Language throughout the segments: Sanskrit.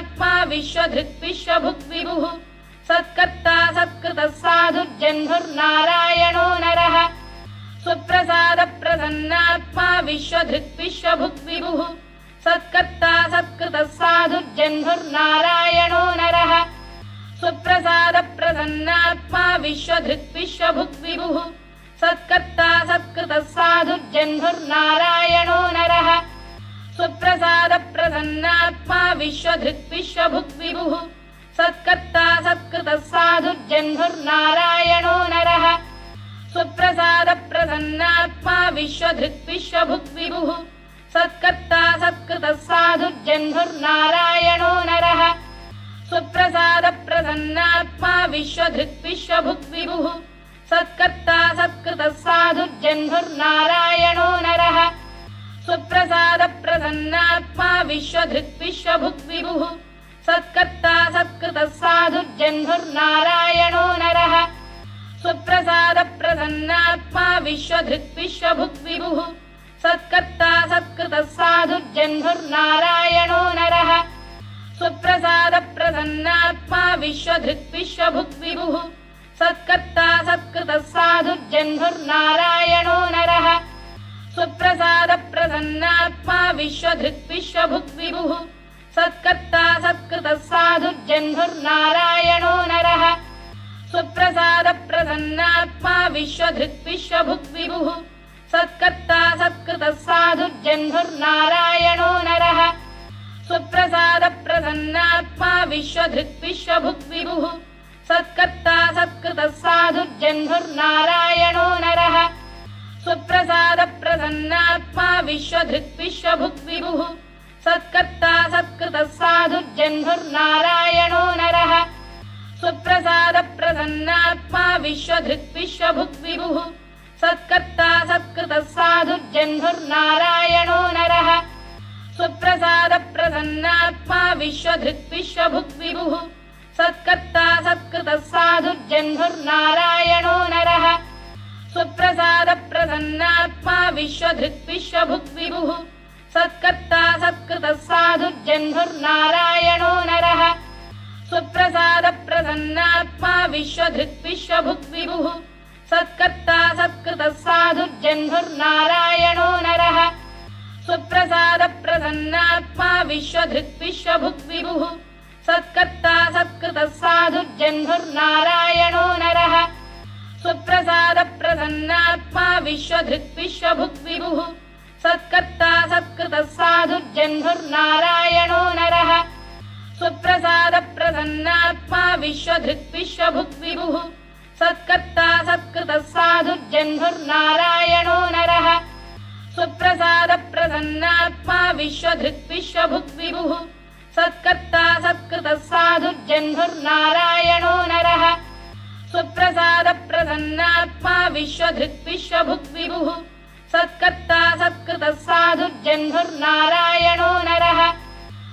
प्रसन्नात्मा विश्वधृक् विश्वभुक्विभुः सत्कर्ता सत्कृतः साधुर्जह्नुर्नारायणो नरः सुप्रसादप्रसन्नात्मा विश्वधृक् विश्वभुक्विभुः सत्कर्ता सत्कृतः साधुर्जह्नुर्नारायणो नरः सुप्रसादप्रसन्नात्मा विश्वधृक् विश्वभुक्विभुः सत्कर्ता सत्कृतः साधुर्जह्नुर्नारायणो नरः सुप्रसादप्रसन्नात्मा विश्वधृक् विश्वभुक्विभुः सत्कर्ता सत्कृतः साधुर्जह्नुर्नारायणो नरः सुप्रसादप्रसन्नात्मा विश्वधृक् विश्वभुक्विभुः सत्कर्ता सत्कृतः साधुर्जह्नुर्नारायणो नरः सुप्रसादप्रसन्नात्मा विश्वधृक् विश्वभुक्विभुः सत्कर्ता सत्कृतः साधुर्जह्नुर्नारायणो नरः सुप्रसादप्रसन्नात्मा विश्वधृक् विश्वभुक्विभुः सत्कर्ता सत्कृतः साधुर्जह्नुर्नारायणो नरः सुप्रसादप्रसन्नात्मा विश्वधृक् विश्वभुक्विभुः सत्कर्ता सत्कृतः साधुर्जह्नुर्नारायणो नरः सुप्रसादप्रसन्नात्मा विश्वधृक् विश्वभुक्विभुः सत्कर्ता सत्कृतः साधुर्जह्नुर्नारायणो नरः सुप्रसादप्रसन्नात्मा विश्वधृक् विश्वभुक्विभुः सत्कर्ता सत्कृतः साधुर्जह्नुर्नारायणो नरः सुप्रसादप्रसन्नात्मा विश्वधृक् विश्वभुक्विभुः सत्कर्ता सत्कृतः साधुर्जह्नुर्नारायणो नरः सुप्रसादप्रसन्नात्मा विश्वधृक् विश्वभुक्विभुः सत्कर्ता सत्कृतः साधुर्जह्नुर्नारायणो नरः सुप्रसादप्रसन्नात्मा विश्वधृक् विश्वभुक्विभुः सत्कर्ता सत्कृतः साधुर्जह्नुर्नारायणो नरः सुप्रसादप्रसन्नात्मा विश्वधृक् विश्वभुक्विभुः सत्कर्ता सत्कृतः साधुर्जह्नुर्नारायणो नरः सुप्रसादप्रसन्नात्मा विश्वधृक् विश्वभुक्विभुः सत्कर्ता सत्कृतः साधुर्जह्नुर्नारायणो नरः सुप्रसादप्रसन्नात्मा विश्वधृक् विश्वभुक्विभुः सत्कर्ता सत्कृतः साधुर्जह्नुर्नारायणो नरः सुप्रसादप्रसन्नात्मा विश्वधृक् विश्वभुक्विभुः सत्कर्ता सत्कृतः साधुर्जह्नुर्नारायणो नरः सुप्रसादप्रसन्नात्मा विश्वधृक् विश्वभुक्विभुः सत्कर्ता सत्कृतः साधुर्जह्नुर्नारायणो नरः सुप्रसादप्रसन्नात्मा विश्वधृक् विश्वभुक्विभुः सत्कर्ता सत्कृतः साधुर्जह्नुर्नारायणो नरः सुप्रसादप्रसन्नात्मा विश्वधृक् विश्वभुक्विभुः सत्कर्ता सत्कृतः साधुर्जह्नुर्नारायणो नरः सुप्रसादप्रसन्नात्मा विश्वधृक् विश्वभुक्विभुः सत्कर्ता सत्कृतः साधुर्जह्नुर्नारायणो नरः सुप्रसादप्रसन्नात्मा विश्वधृक् विश्वभुक्विभुः सत्कर्ता सत्कृतः साधुर्जह्नुर्नारायणो नरः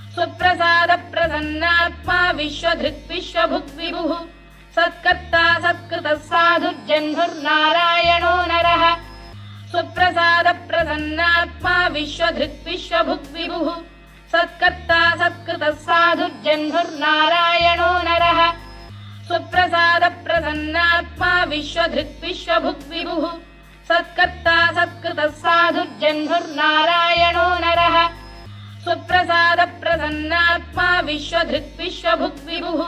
सुप्रसादप्रसन्नात्मा विश्वधृक् विश्वभुक्विभुः सत्कर्ता सत्कृतः साधुर्जह्नुर्नारायणो नरः सुप्रसादप्रसन्नात्मा विश्वधृक् विश्वभुक्विभुः सत्कर्ता सत्कृतः साधुर्जह्नुर्नारायणो नरः सुप्रसादप्रसन्नात्मा विश्वधृक् विश्वभुक्विभुः सत्कर्ता सत्कृतः साधुर्जह्नुर्नारायणो नरः सुप्रसादप्रसन्नात्मा विश्वधृक् विश्वभुक्विभुः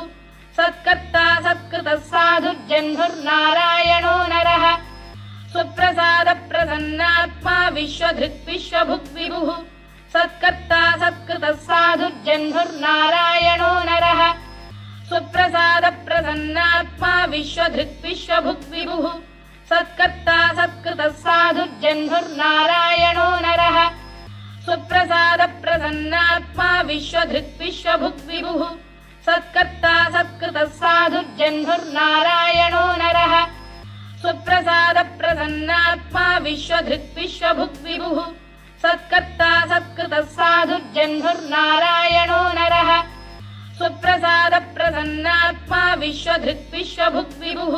सत्कर्ता सत्कृतः साधुर्जह्नुर्नारायणो नरः सुप्रसादप्रसन्नात्मा विश्वधृक् विश्वभुक्विभुः सत्कर्ता सत्कृतः साधुर्जह्नुर्नारायणो नरः सुप्रसादप्रसन्नात्मा विश्वधृक् विश्वभुक्विभुः सत्कर्ता सत्कृतः साधुर्जह्नुर्नारायणो नरः सुप्रसादप्रसन्नात्मा विश्वधृक् विश्वभुक्विभुः सत्कर्ता सत्कृतः साधुर्जह्नुर्नारायणो नरः सुप्रसादप्रसन्नात्मा विश्वधृक् विश्वभुक्विभुः सत्कर्ता सत्कृतः साधुर्जह्नुर्नारायणो नरः सुप्रसादप्रसन्नात्मा विश्वधृक् विश्वभुक्विभुः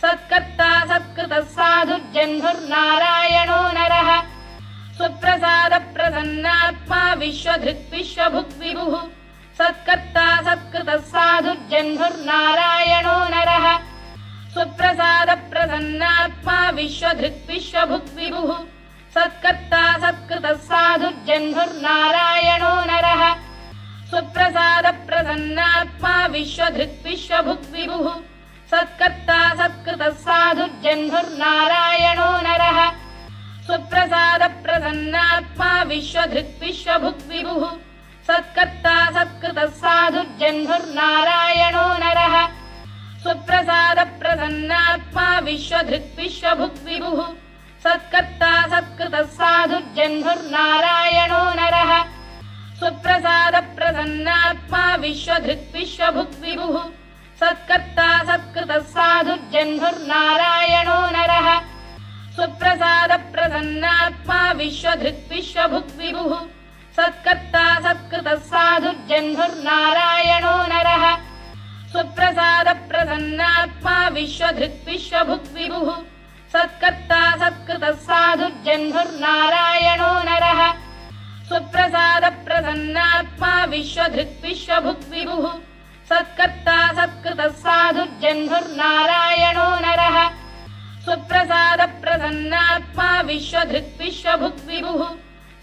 सत्कर्ता सत्कृतः साधुर्जह्नुर्नारायणो नरः सुप्रसादप्रसन्नात्मा विश्वधृक् विश्वभुक्विभुः सत्कर्ता सत्कृतः साधुर्जह्नुर्नारायणो नरः सुप्रसादप्रसन्नात्मा विश्वधृक् विश्वभुक् विभुः सत्कर्ता सत्कृतः साधुर्जह्नुर्नारायणो नरः सुप्रसादप्रसन्नात्मा विश्वधृक् विश्वभुक् विभुः सत्कर्ता सत्कृतः साधुर्जह्नुर्नारायणो नरः सुप्रसादप्रसन्नात्मा विश्वधृक् विश्वभुक् विभुः सत्कर्ता सत्कृतः साधुर्जह्नुर्नारायणो नरः सुप्रसादप्रसन्नात्मा विश्वधृक् विश्वभुक् विभुः सत्कर्ता सत्कृतः साधुर्जह्नुर्नारायणो नरः सुप्रसादप्रसन्नात्मा विश्वधृक् विश्वभुक् विभुः सत्कर्ता सत्कृतः साधुर्जह्नुर्नारायणो नरः सुप्रसादप्रसन्नात्मा विश्वधृक् विश्वभुक् विभुः सत्कर्ता सत्कृतः साधुर्जह्नुर्नारायणो नरः सुप्रसादप्रसन्नात्मा विश्वधृक् विश्वभुक् विभुः सत्कर्ता सत्कृतः साधुर्जह्नुर्नारायणो नरः सुप्रसादप्रसन्नात्मा विश्वधृक् विश्वभुक् विभुः सत्कर्ता सत्कृतः साधुर्जह्नुर्नारायणो नरः सुप्रसादप्रसन्नात्मा विश्वधृक् विश्वभुक् विभुः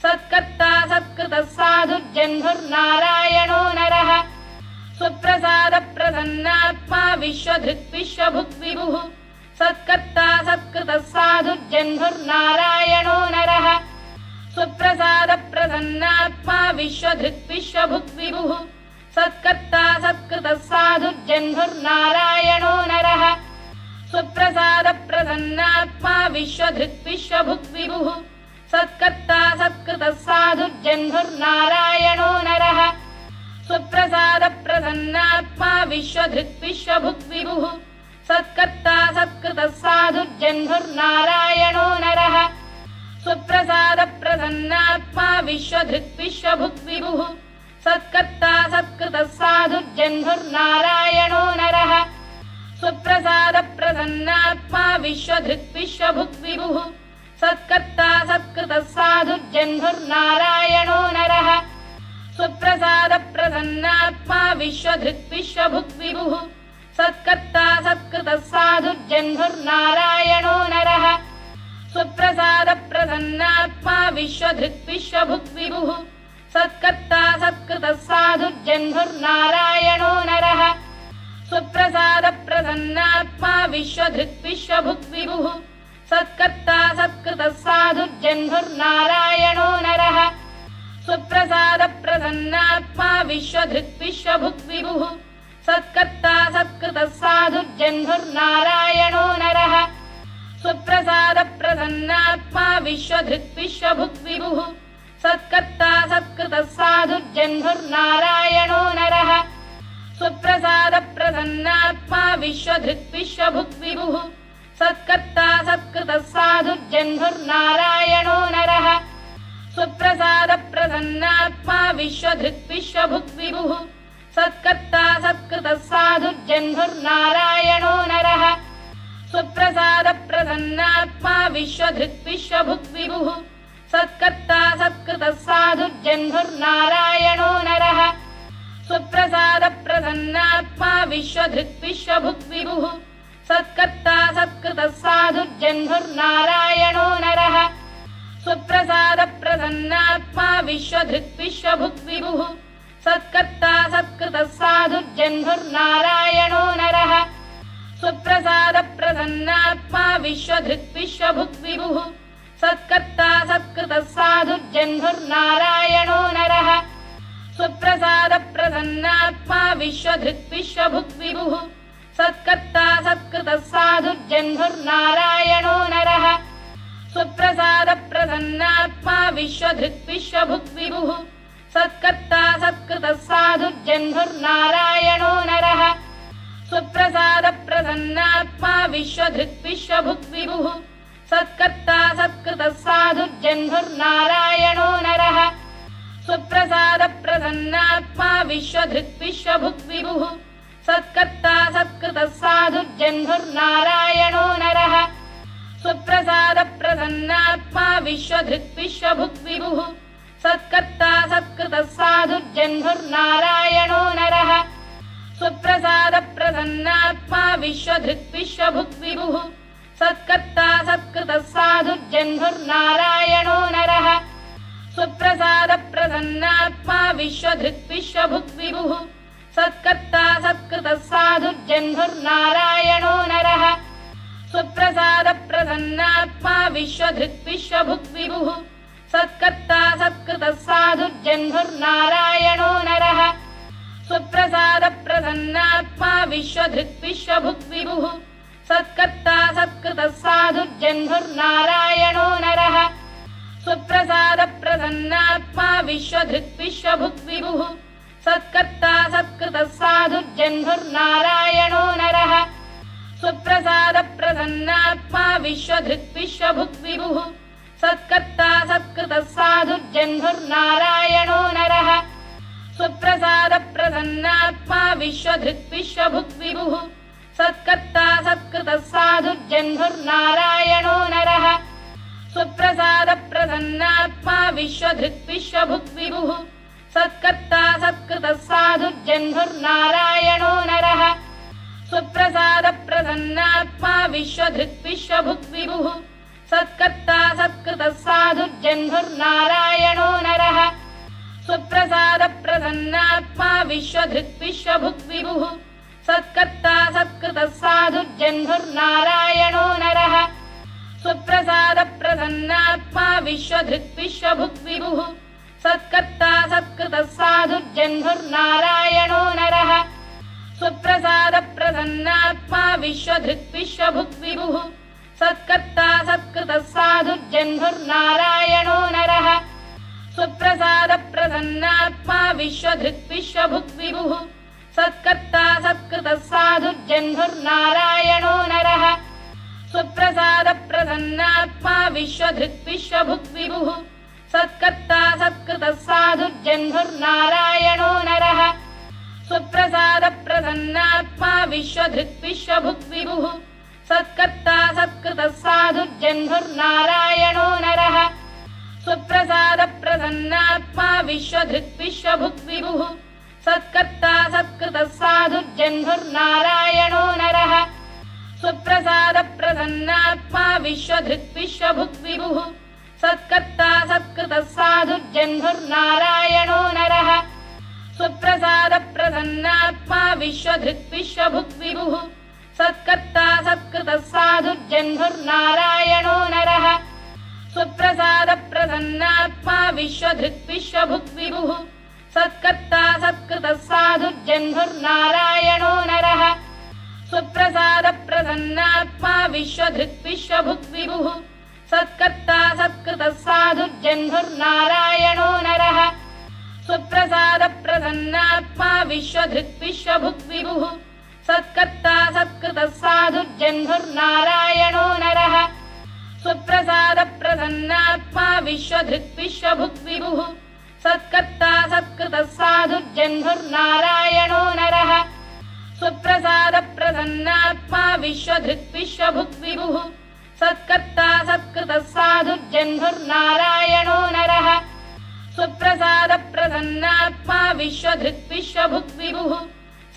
सत्कर्ता सत्कृतः साधुर्जह्नुर्नारायणो नरः सुप्रसादप्रसन्नात्मा विश्वधृक् विश्वभुक् विभुः सत्कर्ता सत्कृतः साधुर्जह्नुर्नारायणो नरः सुप्रसादप्रसन्नात्मा विश्वधृक् विश्वभुक् विभुः सत्कर्ता सत्कृतः साधुर्जह्नुर्नारायणो नरः सुप्रसादप्रसन्नात्मा विश्वधृक् विश्वभुक् विभुः सत्कर्ता सत्कृतः साधुर्जह्नुर्नारायणो नरः सुप्रसादप्रसन्नात्मा विश्वधृक् विश्वभुक् विभुः सत्कर्ता सत्कृतः साधुर्जह्नुर्नारायणो नरः सुप्रसादप्रसन्नात्मा विश्वधृक् विश्वभुक् विभुः सत्कर्ता सत्कृतः साधुर्जह्नुर्नारायणो नरः सुप्रसादप्रसन्नात्मा विश्वधृक् विश्वभुक् विभुः सत्कर्ता सत्कृतः साधुर्जह्नुर्नारायणो नरः सुप्रसादप्रसन्नात्मा विश्वधृक् विश्वभुक् विभुः सत्कर्ता सत्कृतः साधुर्जह्नुर्नारायणो नरः सुप्रसादप्रसन्नात्मा विश्वधृक् विश्वभुक् विभुः सत्कर्ता सत्कृतः साधुर्जह्नुर्नारायणो नरः सुप्रसादप्रसन्नात्मा विश्वधृक् विश्वभुक् विभुः सत्कर्ता सत्कृतः साधुर्जह्नुर्नारायणो नरः सुप्रसादप्रसन्नात्मा विश्वधृक् विश्वभुक् विभुः सत्कर्ता सत्कृतः साधुर्जह्नुर्नारायणो नरः सुप्रसादप्रसन्नात्मा विश्वधृक् विश्वभुक् विभुः सत्कर्ता सत्कृतः साधुर्जह्नुर्नारायणो नरः सुप्रसादप्रसन्नात्मा विश्वधृक् विश्वभुक् विभुः सत्कर्ता सत्कृतः साधुर्जह्नुर्नारायणो नरः सुप्रसादप्रसन्नात्मा विश्वधृक् विश्वभुक् विभुः सत्कर्ता सत्कृतः साधुर्जह्नुर्नारायणो नरः सुप्रसादप्रसन्नात्मा विश्वधृक् विश्वभुक् विभुः सत्कर्ता सत्कृतः साधुर्जह्नुर्नारायणो नरः सुप्रसादप्रसन्नात्मा विश्वधृक् विश्वभुक् विभुः सत्कर्ता सत्कृतः साधुर्जह्नुर्नारायणो नरः सुप्रसादप्रसन्नात्मा विश्वधृक् विश्वभुक् विभुः सत्कर्ता सत्कृतः साधुर्जह्नुर्नारायणो नरः सुप्रसादप्रसन्नात्मा विश्वधृक् विश्वभुक् विभुः सत्कर्ता सत्कृतः साधुर्जह्नुर्नारायणो नरः सुप्रसादप्रसन्नात्मा विश्वधृक् विश्वभुक् विभुः सत्कर्ता सत्कृतः साधुर्जह्नुर्नारायणो नरः सुप्रसादप्रसन्नात्मा विश्वधृक् विश्वभुक् विभुः सत्कर्ता सत्कृतः साधुर्जह्नुर्नारायणो नरः सुप्रसादप्रसन्नात्मा विश्वधृक् विश्वभुक् विभुः सत्कर्ता सत्कृतः साधुर्जह्नुर्नारायणो नरः सुप्रसादप्रसन्नात्मा विश्वधृक् विश्वभुक् विभुः सत्कर्ता सत्कृतः साधुर्जह्नुर्नारायणो नरः सुप्रसादप्रसन्नात्मा विश्वधृक् विश्वभुक् विभुः सत्कर्ता सत्कृतः साधुर्जह्नुर्नारायणो प्रसन्नात्मा विश्वधृक् विश्वभुक् विभुः सत्कर्ता सत्कृतः साधुर्जह्नुर्नारायणो नरः सुप्रसादप्रसन्नात्मा विश्वधृक् विश्वभुक् विभुः सत्कर्ता सत्कृतः साधुर्जह्नुर्नारायणो नरः सुप्रसादप्रसन्नात्मा विश्वधृक् विश्वभुक् विभुः सत्कर्ता सत्कृतः साधुर्जह्नुर्नारायणो नरः सुप्रसादप्रसन्नात्मा विश्वधृक् विश्वभुक् विभुः सत्कर्ता सत्कृतः साधुर्जह्नुर्नारायणो नरः सुप्रसादप्रसन्नात्मा विश्वधृक् विश्वभुक् विभुः सत्कर्ता सत्कृतः साधुर्जह्नुर्नारायणो नरः सुप्रसादप्रसन्नात्मा विश्वधृक् विश्वभुक् विभुः सत्कर्ता सत्कृतः साधुर्जह्नुर्नारायणो नरः सुप्रसादप्रसन्नात्मा विश्वधृक् विश्वभुक् विभुः सत्कर्ता सत्कृतः साधुर्जह्नुर्नारायणो नरः सुप्रसादप्रसन्नात्मा विश्वधृक् विश्वभुक् विभुः सत्कर्ता सत्कृतः साधुर्जह्नुर्नारायणो नरः सुप्रसादप्रसन्नात्मा विश्वधृक् विश्वभुक् विभुः सत्कर्ता सत्कृतः साधुर्जह्नुर्नारायणो नरः सुप्रसादप्रसन्नात्मा विश्वधृक् विश्वभुक् विभुः सत्कर्ता सत्कृतः साधुर्जह्नुर्नारायणो नरः सुप्रसादप्रसन्नात्मा विश्वधृक् विश्वभुक् विभुः सत्कर्ता सत्कृतः साधुर्जह्नुर्नारायणो नरः सुप्रसादप्रसन्नात्मा विश्वधृक् विश्वभुक् विभुः सत्कर्ता सत्कृतः साधुर्जह्नुर्नारायणो नरः सुप्रसादप्रसन्नात्मा विश्वधृक् विश्वभुक् विभुः सत्कर्ता सत्कृतः साधुर्जह्नुर्नारायणो नरः सुप्रसादप्रसन्नात्मा विश्वधृक् विश्वभुक् विभुः सत्कर्ता सत्कृतः साधुर्जह्नुर्नारायणो नरः सुप्रसादप्रसन्नात्मा विश्वधृक् विश्वभुक् विभुः सत्कर्ता सत्कृतः साधुर्जह्नुर्नारायणो नरः सुप्रसादप्रसन्नात्मा विश्वधृक् विश्वभुक् विभुः सत्कर्ता सत्कृतः साधुर्जह्नुर्नारायणो नरः सुप्रसादप्रसन्नात्मा विश्वधृक् विश्वभुक् विभुः सत्कर्ता सत्कृतः साधुर्जह्नुर्नारायणो नरः सुप्रसादप्रसन्नात्मा विश्वधृक् विश्वभुक् विभुः सत्कर्ता सत्कृतः साधुर्जह्नुर्नारायणो नरः सुप्रसादप्रसन्नात्मा विश्वधृक् विश्वभुक् विभुः सत्कर्ता सत्कृतः साधुर्जह्नुर्नारायणो नरः सुप्रसादप्रसन्नात्मा विश्वधृक् विश्वभुक् विभुः सत्कर्ता सत्कृतः साधुर्जह्नुर्नारायणो नरः सुप्रसादप्रसन्नात्मा विश्वधृक् विश्वभुक् विभुः सत्कर्ता सत्कृतः साधुर्जह्नुर्नारायणो नरः सुप्रसादप्रसन्नात्मा विश्वधृक् विश्वभुक् विभुः सत्कर्ता सत्कृतः साधुर्जह्नुर्नारायणो नरः सुप्रसादप्रसन्नात्मा विश्वधृक् विश्वभुक् विभुः सत्कर्ता सत्कृतः साधुर्जह्नुर्नारायणो नरः सुप्रसादप्रसन्नात्मा विश्वधृक् विश्वभुक् विभुः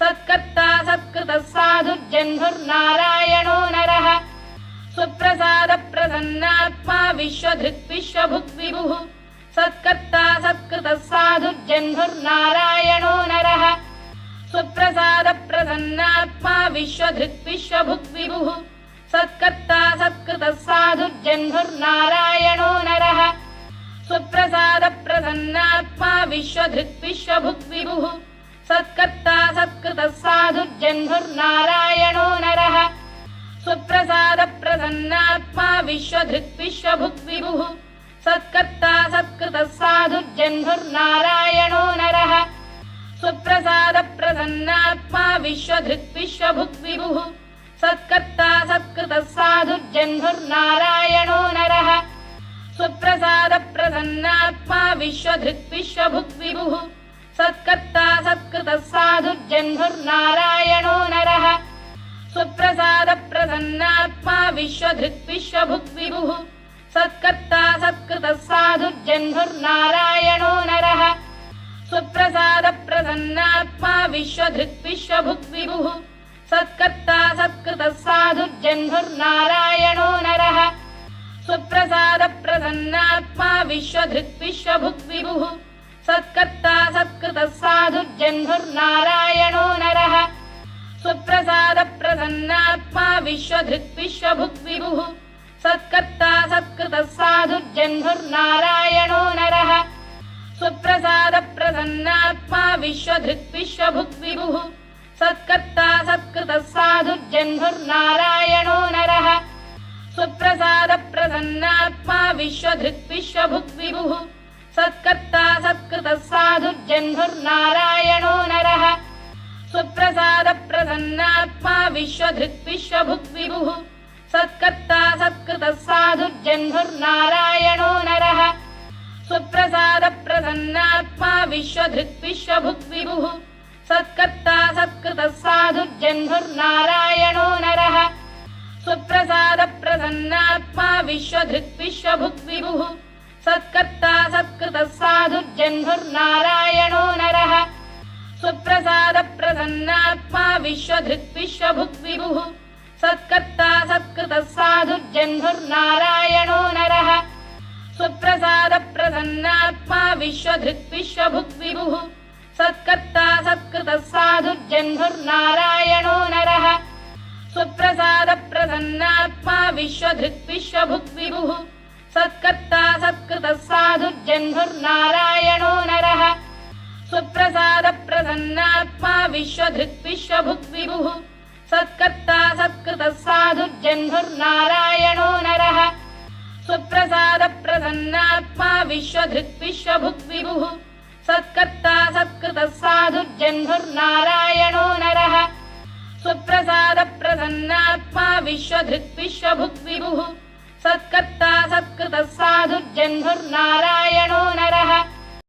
सत्कर्ता सत्कृतः साधुर्जह्नुर्नारायणो नरः सुप्रसादप्रसन्नात्मा विश्वधृक् विश्वभुक् विभुः सत्कर्ता सत्कृतः साधुर्जह्नुर्नारायणो नरः सुप्रसादप्रसन्नात्मा विश्वधृक् विश्वभुक् विभुः सत्कर्ता सत्कृतः साधुर्जह्नुर्नारायणो नरः सुप्रसादप्रसन्नात्मा विश्वधृक् विश्वभुक् विभुः सत्कर्ता सत्कृतः साधुर्जह्नुर्नारायणो नरः सुप्रसादप्रसन्नात्मा विश्वधृक् विश्वभुक् विभुः सत्कर्ता सत्कृतः साधुर्जह्नुर्नारायणो नरः सुप्रसादप्रसन्नात्मा विश्वधृक् विश्वभुक् विभुः सत्कर्ता सत्कृतः साधुर्जह्नुर्नारायणो नरः सुप्रसादप्रसन्नात्मा विश्वधृक् विश्वभुक् विभुः सत्कर्ता सत्कृतः साधुर्जह्नुर्नारायणो नरः सुप्रसादप्रसन्नात्मा विश्वधृक् विश्वभुक् विभुः सत्कर्ता सत्कृतः साधुर्जह्नुर्नारायणो नरः सुप्रसादप्रसन्नात्मा विश्वधृक् विश्वभुक् विभुः सत्कर्ता सत्कृतः साधुर्जह्नुर्नारायणो नरः सुप्रसादप्रसन्नात्मा विश्वधृक् विश्वभुक् विभुः सत्कर्ता सत्कृतः साधुर्जह्नुर्नारायणो नरः सुप्रसादप्रसन्नात्मा विश्वधृक् विश्वभुक् विभुः सत्कर्ता सत्कृतः साधुर्जह्नुर्नारायणो नरः सुप्रसादप्रसन्नात्मा विश्वधृक् विश्वभुक् विभुः सत्कर्ता सत्कृतः साधुर्जह्नुर्नारायणो नरः सुप्रसादप्रसन्नात्मा विश्वधृक् विश्वभुक् विभुः सत्कर्ता सत्कृतः साधुर्जह्नुर्नारायणो नरः सुप्रसादप्रसन्नात्मा विश्वधृक् विश्वभुक् विभुः सत्कर्ता सत्कृतः साधुर्जह्नुर्नारायणो नरः सुप्रसादप्रसन्नात्मा विश्वधृक् विश्वभुक् विभुः सत्कर्ता सत्कृतः साधुर्जह्नुर्नारायणो नरः सुप्रसादप्रसन्नात्मा विश्वधृक् विश्वभुक् विभुः सत्कर्ता सत्कृतः साधुर्जह्नुर्नारायणो नरः सुप्रसादप्रसन्नात्मा विश्वधृक् विश्वभुक् विभुः सत्कर्ता सत्कृतः साधुर्जह्नुर्नारायणो नरः सुप्रसादप्रसन्नात्मा विश्वधृक् विश्वभुक् विभुः सत्कर्ता सत्कृतः साधुर्जह्नुर्नारायणो नरः सुप्रसादप्रसन्नात्मा विश्वधृक् विश्वभुक् विभुः सत्कर्ता सत्कृतः साधुर्जह्नुर्नारायणो नरः सुप्रसादप्रसन्नात्मा विश्वधृक् विश्वभुक् विभुः सत्कर्ता सत्कृतः साधुर्जह्नुर्नारायणो नरः सुप्रसादप्रसन्नात्मा विश्वधृक् विश्वभुक् विभुः सत्कर्ता सत्कृतः साधुर्जह्नुर्नारायणो नरः सुप्रसादप्रसन्नात्मा विश्वधृक् विश्वभुक् विभुः सत्कर्ता सत्कृतः साधुर्जह्नुर्नारायणो नरः